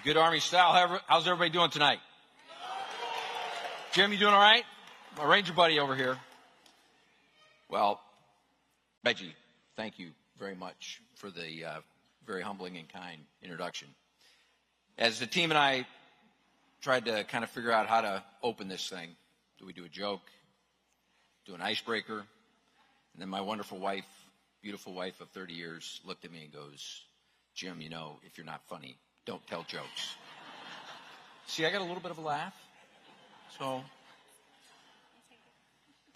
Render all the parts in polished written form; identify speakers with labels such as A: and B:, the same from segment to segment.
A: Good Army style. How's everybody doing tonight? Jim, you doing all right? My Ranger buddy over here. Well, Reggie, thank you very much for the very humbling and kind introduction. As the team and I tried to kind of figure out how to open this thing, do we do a joke, do an icebreaker? And then my wonderful wife, beautiful wife of 30 years, looked at me and goes, Jim, you know, if you're not funny, don't tell jokes. See, I got a little bit of a laugh. But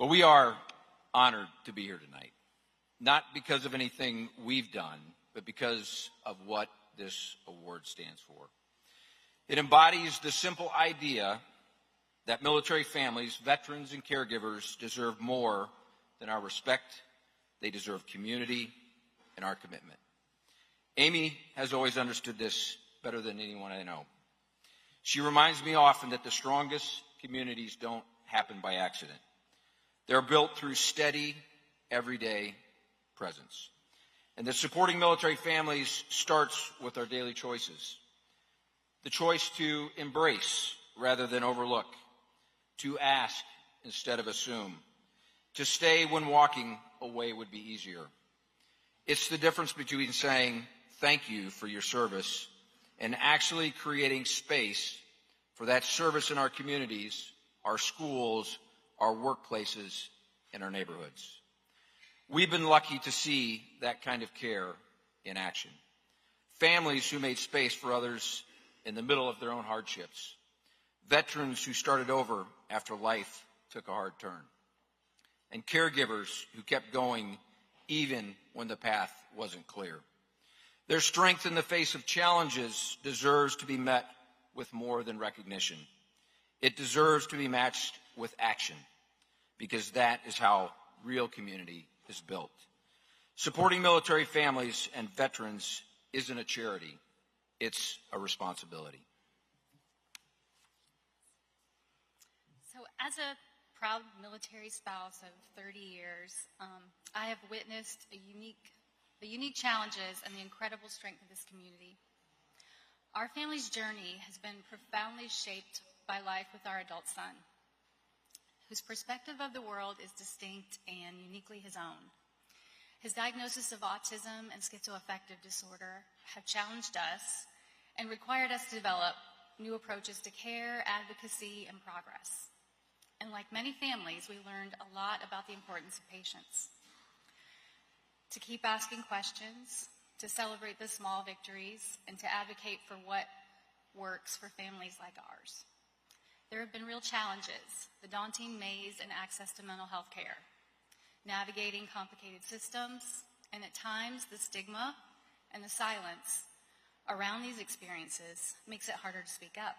A: we are honored to be here tonight. Not because of anything we've done, but because of what this award stands for. It embodies the simple idea that military families, veterans, and caregivers deserve more than our respect. They deserve community and our commitment. Amy has always understood this better than anyone I know. She reminds me often that the strongest communities don't happen by accident. They're built through steady, everyday presence. And that supporting military families starts with our daily choices. The choice to embrace rather than overlook, to ask instead of assume, to stay when walking away would be easier. It's the difference between saying thank you for your service and actually creating space for that service in our communities, our schools, our workplaces, and our neighborhoods. We've been lucky to see that kind of care in action. Families who made space for others in the middle of their own hardships. Veterans who started over after life took a hard turn. And caregivers who kept going even when the path wasn't clear. Their strength in the face of challenges deserves to be met with more than recognition. It deserves to be matched with action, because that is how real community is built. Supporting military families and veterans isn't a charity, it's a responsibility.
B: So as a proud military spouse of 30 years, I have witnessed the unique challenges and the incredible strength of this community. Our family's journey has been profoundly shaped by life with our adult son, whose perspective of the world is distinct and uniquely his own. His diagnosis of autism and schizoaffective disorder have challenged us and required us to develop new approaches to care, advocacy, and progress. And like many families, we learned a lot about the importance of patience. To keep asking questions, to celebrate the small victories, and to advocate for what works for families like ours. There have been real challenges, the daunting maze in access to mental health care, navigating complicated systems, and at times the stigma and the silence around these experiences makes it harder to speak up.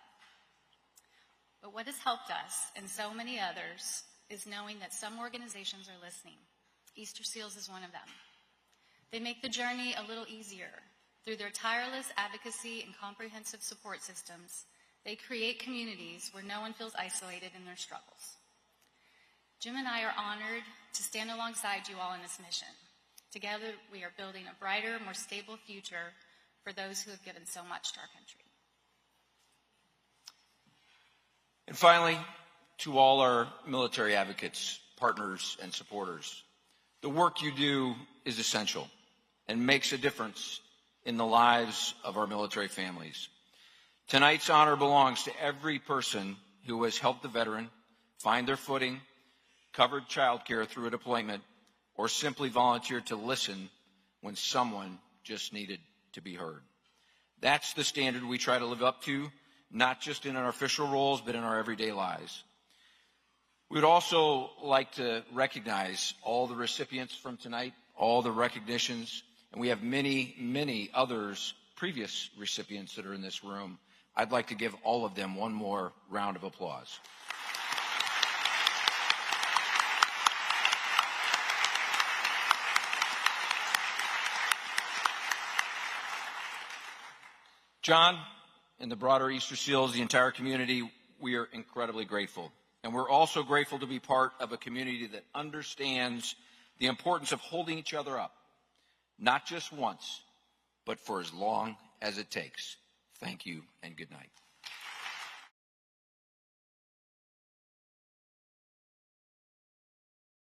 B: But what has helped us, and so many others, is knowing that some organizations are listening. Easter Seals is one of them. They make the journey a little easier. Through their tireless advocacy and comprehensive support systems, they create communities where no one feels isolated in their struggles. Jim and I are honored to stand alongside you all in this mission. Together, we are building a brighter, more stable future for those who have given so much to our country.
A: And finally, to all our military advocates, partners, and supporters, the work you do is essential and makes a difference in the lives of our military families. Tonight's honor belongs to every person who has helped the veteran find their footing, covered childcare through a deployment, or simply volunteered to listen when someone just needed to be heard. That's the standard we try to live up to, not just in our official roles, but in our everyday lives. We would also like to recognize all the recipients from tonight, all the recognitions, and we have many, many others, previous recipients that are in this room. I'd like to give all of them one more round of applause. John and the broader Easter Seals, the entire community, we are incredibly grateful. And we're also grateful to be part of a community that understands the importance of holding each other up, not just once, but for as long as it takes. Thank you and good night.